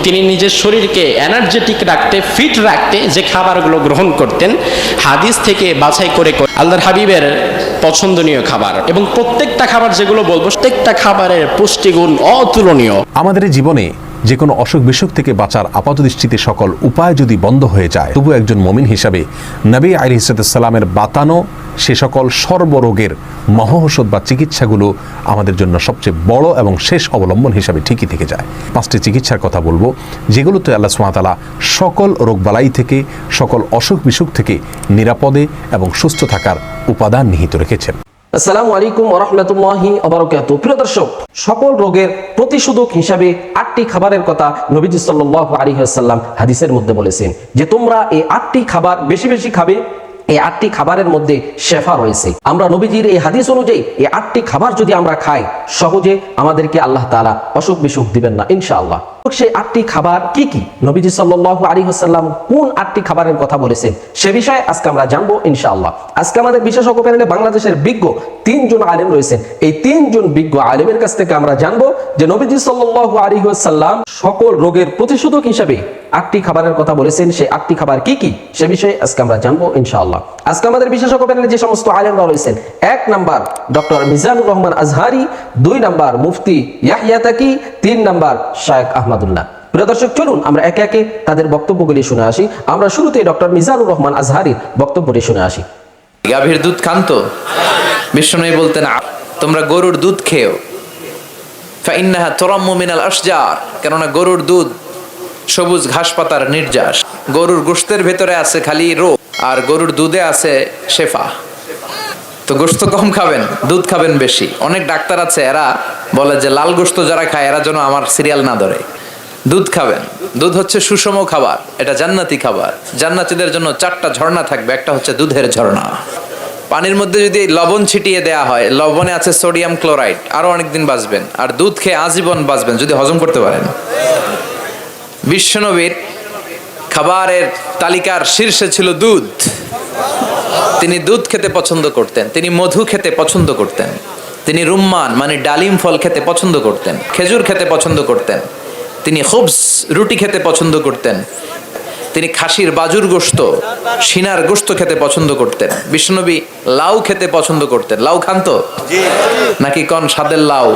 তিনি নিজের শরীরকে এনার্জেটিক রাখতে, ফিট রাখতে যে খাবারগুলো গ্রহণ করতেন হাদিস থেকে বাছাই করে আল্লাহর হাবিবের পছন্দনীয় খাবার, এবং প্রত্যেকটা খাবার যেগুলো বলবো প্রত্যেকটা খাবারের পুষ্টিগুণ অতুলনীয়। আমাদের জীবনে যে কোনো অসুখ বিসুখ থেকে বাঁচার আপাতদৃষ্টিতে সকল উপায় যদি বন্ধ হয়ে যায়, তবু একজন মুমিন হিসাবে নবী আলাইহিস সালামের বাতানো সে সকল সর্বরোগের মহৌষধ বা চিকিৎসাগুলো আমাদের জন্য সবচেয়ে বড় এবং শেষ অবলম্বন হিসাবে ঠিকই থেকে যায়। 5টি চিকিৎসার কথা বলবো, যেগুলোতে আল্লাহ সুবহানাহু ওয়া তাআলা সকল রোগবালাই থেকে, সকল অসুখ বিসুখ থেকে নিরাপদে এবং সুস্থ থাকার উপাদান নিহিত রেখেছেন। আসসালামু আলাইকুম ওয়া রাহমাতুল্লাহি ওয়া বারাকাতুহু। প্রিয় দর্শক, সকল রোগের প্রতিষেধক হিসাবে 8টি খাবারের কথা নবীজি সাল্লাল্লাহু আলাইহি ওয়াসাল্লাম হাদিসের মধ্যে বলেছেন যে তোমরা এই 8টি খাবার বেশি বেশি খাবে। এই 8টি খাবারের মধ্যে শেফা রয়েছে। আমরা নবীজির এই হাদিস অনুযায়ী এই 8টি খাবার যদি আমরা খাই, সহজে আমাদেরকে আল্লাহ তাআলা অসুখ বিসুখ দিবেন না ইনশাআল্লাহ। সেই 8টি খাবার কি কি, নবীজি সাল্লাল্লাহু আলাইহি ওয়াসাল্লাম কোন 8টি খাবারের কথা বলেছেন সে বিষয়ে আজকে আমরা জানবো ইনশাআল্লাহ। আজকে আমাদের বিশেষজ্ঞ প্যানেলে বাংলাদেশের বিজ্ঞ 3 জন আলেম রয়েছেন। এই 3 জন বিজ্ঞ আলেমের কাছ থেকে আমরা জানবো যে নবীজি সাল্লাল্লাহু আলাইহি ওয়াসাল্লাম সকল রোগের প্রতিষেধক হিসেবে 8টি খাবারের কথা বলেছেন। সেই 8টি খাবার কি কি সে বিষয়ে আজকে আমরা জানবো ইনশাআল্লাহ। আজকে আমাদের বিশেষজ্ঞ প্যানেলে যে সমস্ত আলেমরা রয়েছেন, 1 number doctor Mizanur Rahman Azhari, 2 number মুফতি ইয়াহইয়া তাকি, 3 নাম্বার শায়েখ আহমদুল্লাহ। প্রিয় দর্শক, চলুন আমরা একে একে তাদের বক্তব্যগুলি শুনে আসি। আমরা শুরুতে ডক্টর মিজানুর রহমান আজহারির বক্তব্যটি শুনে আসি। গাভীর দুধ খান তো? বিষ্ণুনবী বলতেন তোমরা গরুর দুধ খেও, ফাইন্নাহা তুরাম্মু মিনাল আশজার, কেননা গরুর দুধ সবুজ ঘাস পাতার নির্যাস। গরুর গোশতের ভেতরে আছে খালি রোগ, আর গরুর দুধে আছে শেফা। তো গোশত কম খাবেন, দুধ খাবেন বেশি। অনেক ডাক্তার আছে এরা বলে যে লাল গোশত যারা খায় এরা যেন আমার সিরিয়াল না ধরে। দুধ খাবেন, দুধ হচ্ছে সুষম খাবার, এটা জান্নাতি খাবার। জান্নাতীদের জন্য 4টা ঝর্ণা থাকবে, একটা হচ্ছে দুধের ঝর্ণা। পানির মধ্যে যদি লবণ ছিটিয়ে দেয়া হয়, লবণে আছে সোডিয়াম ক্লোরাইড, আরো অনেকদিন বাঁচবেন। আর দুধ খেয়ে আজীবন বাঁচবেন যদি হজম করতে পারেন। বিশ্বনবীর খাবারের তালিকার শীর্ষে ছিল দুধ। তিনি দুধ খেতে পছন্দ করতেন, তিনি মধু খেতে পছন্দ করতেন, তিনি রুম্মান মানে ডালিম ফল খেতে পছন্দ করতেন, খেজুর খেতে পছন্দ করতেন, তিনি খুবস রুটি খেতে পছন্দ করতেন, তিনি খাসির বাজুর গোশত, সিনার গোশত খেতে পছন্দ করতেন। বিষ্ণুনবী লাউ খেতে পছন্দ করতেন। লাউ খান তো নাকি কোন স্বাদের লাউ?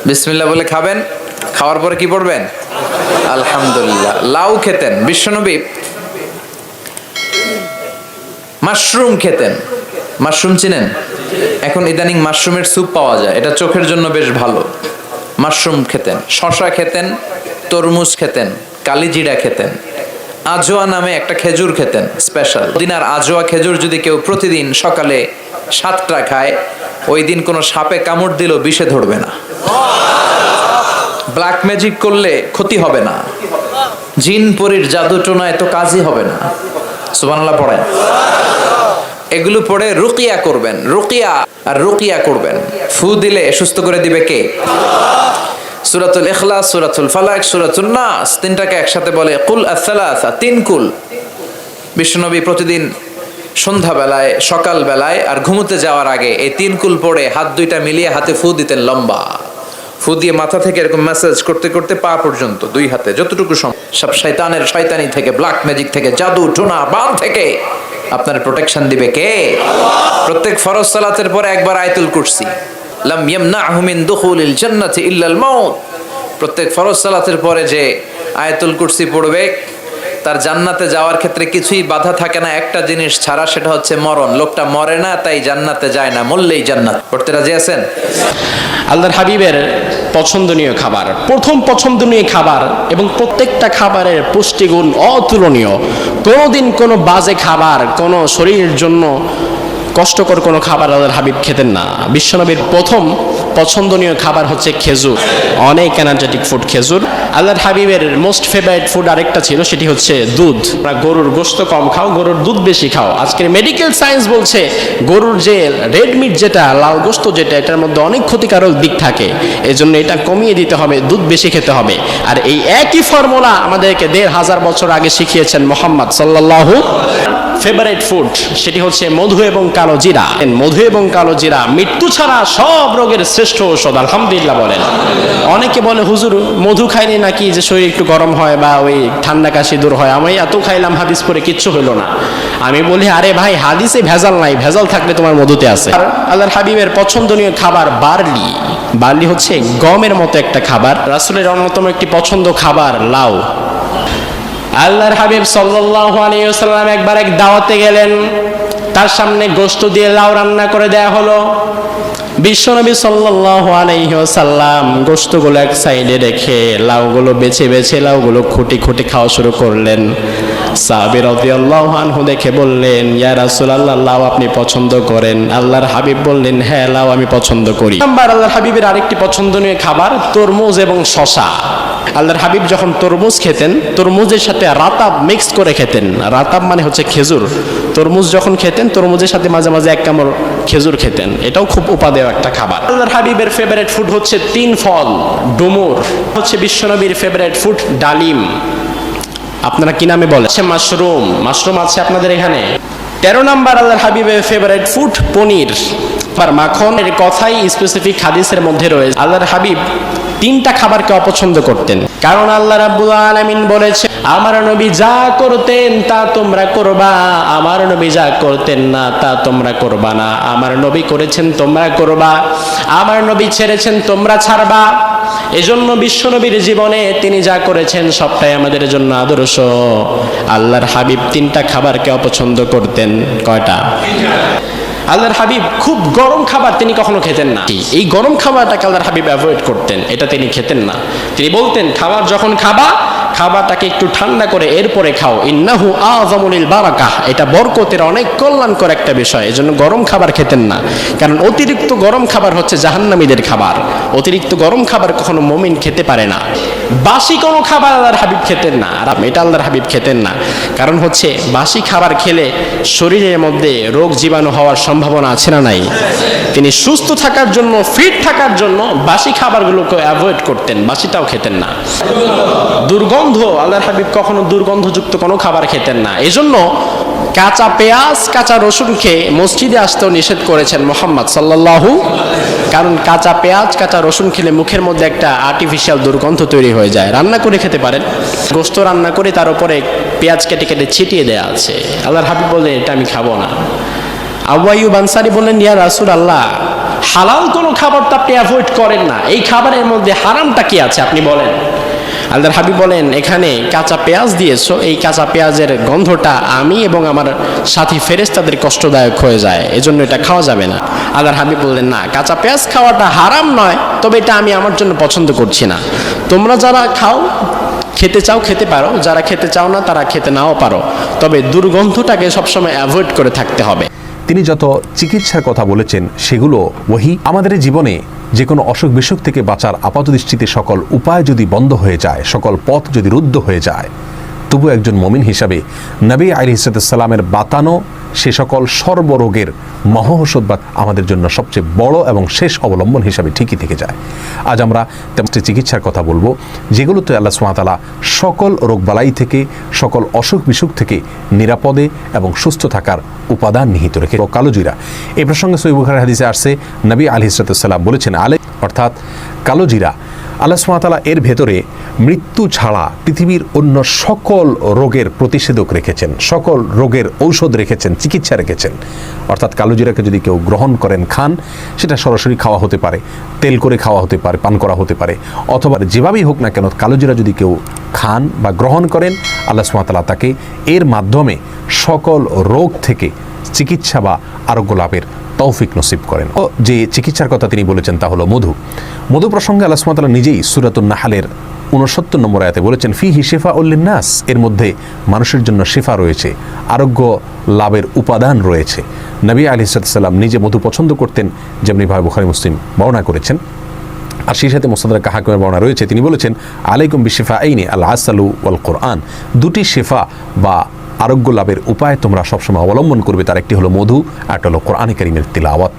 বিসমিল্লাহ বলে খাবেন, খাওয়ার পরে কি পড়বেন? আলহামদুলিল্লাহ। লাউ খেতেন বিশ্বনবী। মাশরুম খেতেন। মাশরুম চিনেন? এখন ইদানিং মাশরুমের স্যুপ পাওয়া যায়, এটা চোখের জন্য বেশ ভালো। মাশরুম খেতেন, শশা খেতেন, তরমুজ খেতেন, কালিজিরা খেতেন, আজোয়া নামে একটা খেজুর খেতেন স্পেশাল। দিনার আজোয়া খেজুর যদি কেউ প্রতিদিন সকালে 7টা খায়, ওই দিন কোনো সাপে কামড় দিলেও বিষে ধরবে না, ব্ল্যাক ম্যাজিক করলে ক্ষতি হবে না, জিন পরীর জাদু টোনায় তো কাজই হবে না। সুবহানাল্লাহ পড়েন। এগুলো পড়ে রুকিয়া করবেন, রুকিয়া আর রুকিয়া করবেন। ফু দিলে সুস্থ করে দিবে কে? সূরাতুল ইখলাস, সূরাতুল ফালাক, সূরাতুন নাস, 3টাকে একসাথে বলে কুল আস-সালাসা, 3 কুল। বিশ্বনবী প্রতিদিন সন্ধ্যাবেলায়, সকালবেলায় আর ঘুমোতে যাওয়ার আগে এই 3 কুল পড়ে হাত 2টা মিলিয়ে হাতে ফু দিতেন লম্বা। ফু দিয়ে মাথা থেকে এরকম ম্যাসাজ করতে করতে পা পর্যন্ত 2 হাতে যতটুকু সব শয়তানের শয়তানি থেকে, ব্ল্যাক ম্যাজিক থেকে, জাদু টোনা বান থেকে আপনার প্রোটেকশন দিবে কে? প্রত্যেক ফরজ সালাতের পরে একবার আয়াতুল কুরসি, লাম ইয়ামনাহু মিন দুখুলিল জান্নাতি ইল্লাল মাউত। প্রত্যেক ফরজ সালাতের পরে যে আয়াতুল কুরসি পড়বে তার জান্নাতে যাওয়ার ক্ষেত্রে কিছুই বাধা থাকে না, একটা জিনিস ছাড়া, সেটা হচ্ছে মরণ। লোকটা মরে না তাই জান্নাতে যায় না, মরলেই জান্নাত। পড়তে রাজি আছেন? আল্লাহর হাবিবের পছন্দনীয় খাবার, প্রথম পছন্দনীয় খাবার, এবং প্রত্যেকটা খাবারের পুষ্টিগুণ অতুলনীয়। কোনোদিন কোনো বাজে খাবার, কোনো শরীরের জন্য কষ্টকর কোনো খাবার আল্লাহর হাবিব খেতেন না। বিশ্বনবীর প্রথম পছন্দনীয় খাবার হচ্ছে খেজুর, অনেক এনার্জেটিক ফুড খেজুর। আল্লাহর হাবিবের মোস্ট ফেভারিট ফুড আরেকটা ছিল, সেটি হচ্ছে দুধ। গরুর গোশত কম খাও, গরুর দুধ বেশি খাও। আজকের মেডিকেল সায়েন্স বলছে গরুর যে রেড মিট, যেটা লাল গোশত, যেটা এটার মধ্যে অনেক ক্ষতিকারক দিক থাকে, এই জন্য এটা কমিয়ে দিতে হবে, দুধ বেশি খেতে হবে। আর এই একই ফর্মুলা আমাদেরকে 1500 বছর আগে শিখিয়েছেন মুহাম্মদ সাল্লাল্লাহু ফেভারিট ফুড, সেটি হচ্ছে মধু এবং কালো জিরা। মধু এবং কালো জিরা মৃত্যু ছাড়া সব রোগের শ্রেষ্ঠ ঔষধ, আলহামদুলিল্লাহ বলেন। অনেকে বলে হুজুর মধু খাইলে নাকি যে শরীর একটু গরম হয় বা ওই ঠান্ডা কাশি দূর হয়, আমি এত খাইলাম হাদিস পরে কিচ্ছু হলো না। আমি বলি আরে ভাই হাদিসে ভেজাল নাই, ভেজাল থাকলে তোমার মধুতে আছে। আর আল্লাহর হাবিবের পছন্দনীয় খাবার বার্লি। বার্লি হচ্ছে গমের মতো একটা খাবার। রাসূলের অন্যতম একটি পছন্দ খাবার লাউ। আল্লাহর হাবিব সাল্লাল্লাহু আলাইহি ওয়াসাল্লাম একবার এক দাওয়াতে গেলেন, তার সামনে গোশত দিয়ে লাউ রান্না করে দেয়া হলো। বিশ্বনবী সাল্লাল্লাহু আলাইহি ওয়াসাল্লাম গোশতগুলো এক সাইডে রেখে লাউগুলো বেছে বেছে লাউগুলো খুঁটি খুঁটি খাওয়া শুরু করলেন। সাহাবী রাদিয়াল্লাহু আনহু দেখে বললেন, ইয়া রাসূলুল্লাহ, লাউ আপনি পছন্দ করেন? আল্লাহর হাবিব বললেন, হ্যাঁ লাউ আমি পছন্দ করি। নাম্বার আল্লাহর হাবিবের আরেকটি পছন্দনীয় খাবার তরমুজ এবং শসা। আল্লাহর হাবিব যখন তরমুজ খেতেন, তরমুজের সাথে রাতাব মিক্স করে খেতেন। রাতাব মানে হচ্ছে খেজুর। তরমুজ যখন খেতেন, তরমুজের সাথে মাঝে মাঝে এক কামড় খেজুর খেতেন। এটাও খুব উপাদেয় একটা খাবার। আল্লাহর হাবিবের ফেভারিট ফুড হচ্ছে 3 ফল। ডুমুর হচ্ছে বিশ্বনবীর ফেভারিট ফুড। ডালিম আপনারা কি নামে বলেন? মাশরুম। মাশরুম আছে আপনাদের এখানে। 13 নাম্বার আল্লাহর হাবিবের ফেভারিট ফুড পনির। আর মাখনের কথাই স্পেসিফিক হাদিসের মধ্যে রয়েছে। আল্লাহর হাবিব 3টা খাবারকে অপছন্দ করতেন, কারণ আল্লাহ রাব্বুল আলামিন বলেছে, আমার নবী যা করতেন তা তোমরা করবা, আমার নবী যা করতেন না তা তোমরা করবা না। আমার নবী করেছেন তোমরা করবা, আমার নবী ছেড়েছেন তোমরা ছাড়বা। এজন্য বিশ্বনবীর জীবনে তিনি যা করেছেন সবটাই আমাদের জন্য আদর্শ। আল্লাহর হাবিব 3টা খাবারকে অপছন্দ করতেন। কয়টা? আল্লাহর হাবিব খুব গরম খাবার তিনি কখনো খেতেন না। এই গরম খাবারটাকে আল্লাহর হাবিব অ্যাভয়েড করতেন, এটা তিনি খেতেন না। তিনি বলতেন, খাবার যখন খাবা, খাবারটাকে একটু ঠান্ডা করে এরপরে খাও। ইন্নাহু আযামুল বারাকাহ, এটা বরকতের অনেক কল্যাণকর একটা বিষয়। এজন্য গরম খাবার খেতেন না, কারণ অতিরিক্ত গরম খাবার হচ্ছে জাহান্নামীদের খাবার। অতিরিক্ত গরম খাবার কখনো মুমিন খেতে পারে না। বাসি কোনো খাবার আল্লাহর হাবিব খেতেন না, আর এটা আল্লাহর হাবিব খেতেন না। কারণ হচ্ছে বাসি খাবার খেলে শরীরের মধ্যে রোগ জীবাণু হওয়ার সম্ভাবনা আছে না নাই? তিনি সুস্থ থাকার জন্য, ফিট থাকার জন্য বাসি খাবারগুলোকে অ্যাভয়েড করতেন, বাসিটাও খেতেন না। দুর্গন্ধ, আল্লাহর হাবিব কখনো দুর্গন্ধযুক্ত কোনো খাবার খেতেন না। এজন্য কাঁচা পেঁয়াজ, কাঁচা রসুন খেয়ে মসজিদে আসতেও নিষেধ করেছেন মুহাম্মদ সাল্লাল্লাহু। কারণ কাঁচা পেঁয়াজ, কাঁচা রসুন খেলে মুখের মধ্যে একটা আর্টিফিশিয়াল দুর্গন্ধ তৈরি হয়ে যায়। রান্না করে খেতে পারেন, গোশত রান্না করে তার উপরে পেঁয়াজ কেটে কেটে ছিটিয়ে দেওয়া আছে। আল্লাহর হাবিব বললেন, এটা আমি খাবো না। আবু আইয়ুব আনসারী বললেন, ইয়া রাসূলুল্লাহ, হালাল কোনো খাবার তো আপনি অ্যাভয়েড করেন না, এই খাবারের মধ্যে হারামটা কি আছে আপনি বলেন। আল্লাহর হাবিব বলেন, এখানে কাঁচা পেঁয়াজ দিয়েছো, এই কাঁচা পেঁয়াজের গন্ধটা আমি এবং আমার সাথী ফেরেশতাদের কষ্টদায়ক হয়ে যায়, এজন্য এটা খাওয়া যাবে না। আল্লাহর হাবিব বললেন, না, কাঁচা পেঁয়াজ খাওয়াটা হারাম নয়, তবে এটা আমি আমার জন্য পছন্দ করছি না। তোমরা যারা খাও, খেতে চাও খেতে পারো, যারা খেতে চাও না তারা খেতে নাও পারো, তবে দুর্গন্ধটাকে সবসময় অ্যাভয়েড করে থাকতে হবে। তিনি যত চিকিৎসার কথা বলেছেন সেগুলো ওহী। আমাদের জীবনে যে কোনো অসুখ বিসুখ থেকে বাঁচার আপাতদৃষ্টিতে সকল উপায় যদি বন্ধ হয়ে যায়, সকল পথ যদি রুদ্ধ হয়ে যায়, তবু একজন মুমিন হিসাবে নবী আলাইহিস সালামের বাতানো সে সকল সর্বরোগের মহৌষধ বা আমাদের জন্য সবচেয়ে বড় এবং শেষ অবলম্বন হিসাবে ঠিকই থেকে যায়। আজ আমরা তেমনি চিকিৎসার কথা বলবো, যেগুলোতে আল্লাহ সুবহানাহু ওয়া তাআলা সকল রোগবালাই থেকে, সকল অসুখ বিসুখ থেকে নিরাপদে এবং সুস্থ থাকার উপাদান নিহিত রেখে। কালোজিরা, এই প্রসঙ্গে সহিহ বুখারীর হাদিসে আসছে, নবী আলাইহিস সালাম বলেছেন, অর্থাৎ কালোজিরা, আল্লাহ সুবহানাহু ওয়া তাআলা এর ভেতরে মৃত্যু ছাড়া পৃথিবীর অন্য সকল রোগের প্রতিষেধক রেখেছেন, সকল রোগের ঔষধ রেখেছেন, চিকিৎসা রেখেছেন। অর্থাৎ কালোজিরাকে যদি কেউ গ্রহণ করেন, খান, সেটা সরাসরি খাওয়া হতে পারে, তেল করে খাওয়া হতে পারে, পান করা হতে পারে, অথবা যেভাবেই হোক না কেন কালোজিরা যদি কেউ খান বা গ্রহণ করেন, আল্লাহ সুবহানাহু ওয়া তাআলা তাকে এর মাধ্যমে সকল রোগ থেকে চিকিৎসা বা আরোগ্য লাভের তৌফিক নসিব করেন। যে চিকিৎসার কথা তিনি বলেছেন তা হলো মধু। মধু প্রসঙ্গে আল্লাহ সুবহানাহু ওয়া তাআলা নিজেই সূরাতুন নাহলের 69 নম্বর আয়াতে বলেছেন, ফিহি শিফাউল লিন্নাস, এর মধ্যে মানুষের জন্য শিফা রয়েছে, আরোগ্য লাভের উপাদান রয়েছে। নবী আলাইহিস সালাম নিজে মধু পছন্দ করতেন, যেমনিভাবে বুখারী মুসলিম বর্ণনা করেছেন। আর সেই সাথে মুসনাদ হাকিমের বর্ণনা রয়েছে, তিনি বলেছেন, আলাইকুম বিশিফাইনি আল আসালু ওয়াল কোরআন, দুটি শিফা বা আরোগ্য লাভের উপায় তোমরা সবসময় অবলম্বন করবে, তার একটি হলো মধু, আর একটা হলো কোরআনে কারিমের তেলাওয়াত।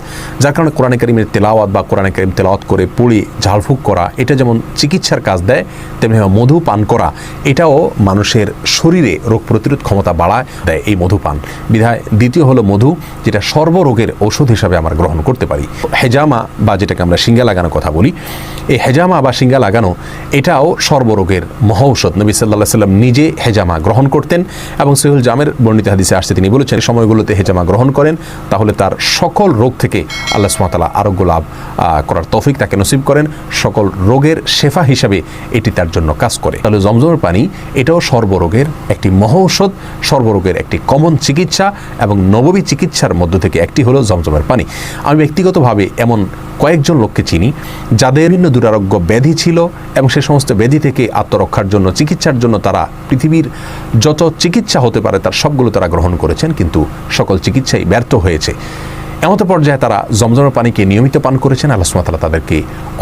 যার কারণে কোরআনে কারিমের তেলাওয়াত বা কোরআনে কারিম তেলাওয়াত করে পড়ে ঝাড়ফুঁক করা, এটা যেমন চিকিৎসার কাজ দেয়, তেমনি মধু পান করা এটাও মানুষের শরীরে রোগ প্রতিরোধ ক্ষমতা বাড়ায় দেয় এই মধু পান। বিধায় দ্বিতীয় হলো মধু, যেটা সর্বরোগের ঔষধ হিসাবে আমরা গ্রহণ করতে পারি। হেজামা বা যেটাকে আমরা শিঙ্গা লাগানোর কথা বলি, এই হেজামা বা শিঙ্গা লাগানো এটাও সর্বরোগের মহা ঔষধ। নবী সাল্লাল্লাহু আলাইহি সাল্লাম নিজে হেজামা গ্রহণ করতেন এবং সহিহুল জামের বর্ণিত হাদিসে আসছে, তিনি বলেছেন সময়গুলোতে হেজামা গ্রহণ করেন তাহলে তার সকল রোগ থেকে আল্লাহ সুবহানাহু ওয়া তাআলা আরোগ্য লাভ করার তৌফিক তাকে নসিব করেন, সকল রোগের শেফা হিসাবে এটি তার জন্য কাজ করে। তাহলে জমজমের পানি এটাও সর্বরোগের একটি মহা ঔষধ, সর্বরোগের একটি কমন চিকিৎসা এবং নববী চিকিৎসার মধ্য থেকে একটি হলো জমজমের পানি। আমি ব্যক্তিগতভাবে এমন কয়েকজন লোককে চিনি যাদের বিভিন্ন দুরারোগ্য ব্যাধি ছিল এবং সে সমস্ত ব্যাধি থেকে আত্মরক্ষার জন্য, চিকিৎসার জন্য তারা পৃথিবীর যত চিকিৎসা হতে পারে তার সবগুলো তারা গ্রহণ করেছেন, কিন্তু সকল চিকিৎসাই ব্যর্থ হয়েছে। এমত পর্যায়ে তারা জমজমের পানিকে নিয়মিত পান করেছেন, আল্লাহ সুবহানাহু ওয়া তাআলা তাদেরকে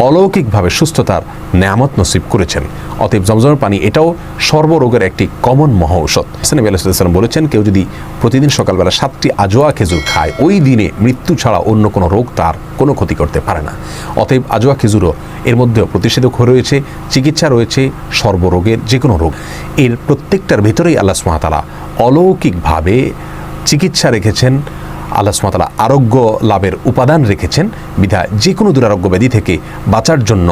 অলৌকিকভাবে সুস্থতার নেয়ামত নসিব করেছেন। অতএব জমজমের পানি এটাও সর্বরোগের একটি কমন মহা ঔষধ। নবী আলাইহিস সালাম বলেছেন, কেউ যদি প্রতিদিন সকালবেলা 7টি আজোয়া খেজুর খায়, ওই দিনে মৃত্যু ছাড়া অন্য কোনো রোগ তার কোনো ক্ষতি করতে পারে না। অতএব আজোয়া খেজুরও এর মধ্যেও প্রতিষেধক রয়েছে, চিকিৎসা রয়েছে সর্বরোগের, যে কোনো রোগ। এর প্রত্যেকটার ভিতরেই আল্লাহ সুবহানাহু ওয়া তাআলা অলৌকিকভাবে চিকিৎসা রেখেছেন, আল্লাহ সুবহানাহু ওয়া তাআলা আরোগ্য লাভের উপাদান রেখেছেন। বিধায় যে কোনো দুরারোগ্য ব্যাধি থেকে বাঁচার জন্য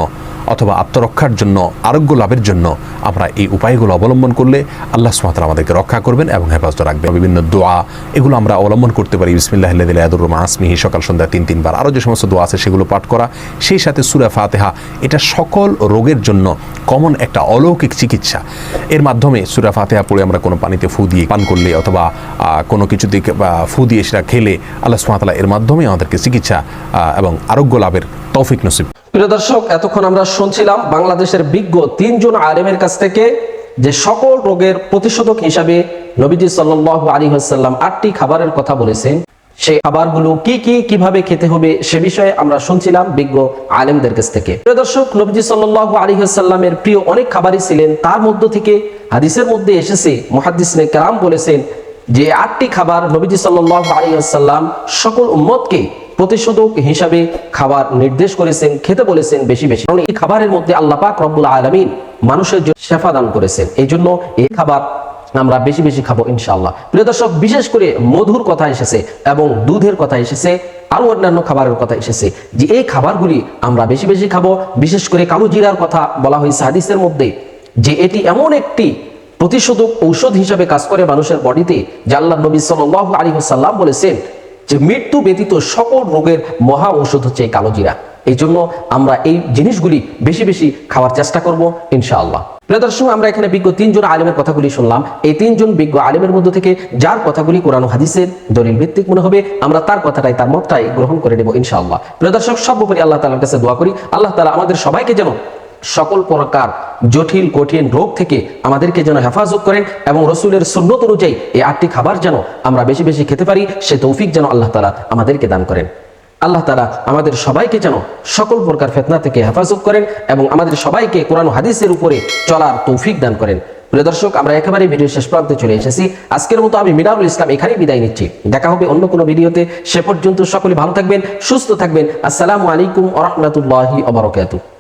অথবা আত্মরক্ষার জন্য, আরোগ্য লাভের জন্য আমরা এই উপায়গুলো অবলম্বন করলে আল্লাহ সুবহানাহু ওয়া তাআলা আমাদেরকে রক্ষা করবেন এবং হেফাজত রাখবেন। বিভিন্ন দোয়া এগুলো আমরা অবলম্বন করতে পারি। বিসমিল্লাহিল্লাযী লা ইয়াদুররু মা ইসমিহি, সকাল সন্ধ্যা 3 বার, আরও যে সমস্ত দোয়া আছে সেগুলো পাঠ করা, সেই সাথে সূরা ফাতিহা, এটা সকল রোগের জন্য কমন একটা অলৌকিক চিকিৎসা। এর মাধ্যমে সূরা ফাতিহা পড়ে আমরা কোনো পানিতে ফু দিয়ে পান করলে অথবা কোনো কিছুতে ফু দিয়ে সেটা খেলে আল্লাহ সুবহানাহু ওয়া তাআলা এর মাধ্যমে আমাদেরকে চিকিৎসা এবং আরোগ্য লাভের তৌফিক নসিব। প্রিয় দর্শক, এতক্ষণ আমরা শুনছিলাম বাংলাদেশের বিজ্ঞ 3 জন আলেমের কাছ থেকে যে সকল রোগের প্রতিষেধক হিসাবে নবীজি সাল্লাল্লাহু আলাইহি ওয়াসাল্লাম 8টি খাবারের কথা বলেছেন। সেই খাবারগুলো কিভাবে খেতে হবে সে বিষয়ে আমরা শুনছিলাম বিজ্ঞ আলেমদের কাছ থেকে। প্রিয় দর্শক, নবীজি সাল্লাল্লাহু আলাইহি ওয়াসাল্লামের প্রিয় অনেক খাবারই ছিলেন, তার মধ্য থেকে হাদিসের মধ্যে এসেছে, মুহাদ্দিসিনে কেরাম বলেছেন যে 8টি খাবার নবীজি সাল্লাল্লাহু আলাইহি ওয়াসাল্লাম সকল উম্মতকে প্রতিষেধক হিসাবে খাবার নির্দেশ করেছেন, খেতে বলেছেন বেশি বেশি। কারণ এই খাবারের মধ্যে আল্লাহ পাক রব্বুল আলামিন মানুষের জন্য শেফা দান করেছেন। এই জন্য এই খাবার আমরা বেশি বেশি খাবো ইনশাআল্লাহ। প্রিয় দর্শক, বিশেষ করে মধুর কথা এসেছে এবং দুধের কথা এসেছে, আরো অন্যান্য খাবারের কথা এসেছে, যে এই খাবারগুলি আমরা বেশি বেশি খাবো। বিশেষ করে কালো জিরার কথা বলা হয়েছে হাদিসের মধ্যে, যে এটি এমন একটি প্রতিষেধক ঔষধ হিসাবে কাজ করে মানুষের বডিতে, যে আল্লাহর নবী সাল্লাল্লাহু আলাইহি ওয়াসাল্লাম বলেছেন যে মৃত্যু ব্যতীত সকল রোগের মহা ঔষধ হচ্ছে এই কালো জিরা। এই জন্য আমরা এই জিনিসগুলি বেশি বেশি খাওয়ার চেষ্টা করব ইনশাআল্লাহ। প্রিয় দর্শক, আমরা এখানে বিজ্ঞ 3 জন আলেমের কথাগুলি শুনলাম। এই 3 জন বিজ্ঞ আলেমের মধ্য থেকে যার কথাগুলি কোরআন ও হাদিসের দলিল ভিত্তিক মনে হবে, আমরা তার কথাটাই, তার মতটাই গ্রহণ করে নেব ইনশাআল্লাহ। প্রিয় দর্শক, সর্বোপরি আল্লাহ তাআলার কাছে দোয়া করি, আল্লাহ তাআলা আমাদের সবাইকে যেন সকল প্রকার জটিল কঠিন রোগ থেকে আমাদেরকে যেন হেফাজত করেন এবং রসুলের সুন্নত অনুযায়ী এই 8টি খাবার যেন আমরা বেশি বেশি খেতে পারি, সে তৌফিক যেন আল্লাহ তাআলা আমাদেরকে দান করেন। আল্লাহ তাআলা আমাদের সবাইকে যেন সকল প্রকার ফিতনা থেকে হেফাজত করেন এবং আমাদের সবাইকে কোরআন ও হাদিসের উপরে চলার তৌফিক দান করেন। প্রিয় দর্শক, আমরা একেবারে ভিডিও শেষ প্রান্তে চলে এসেছি। আজকের মতো আমি মিনারুল ইসলাম এখানেই বিদায় নিচ্ছি। দেখা হবে অন্য কোনো ভিডিওতে। সে পর্যন্ত সকলে ভালো থাকবেন, সুস্থ থাকবেন। আসসালামু আলাইকুম ওয়া রাহমাতুল্লাহি ওয়া বারাকাতুহু।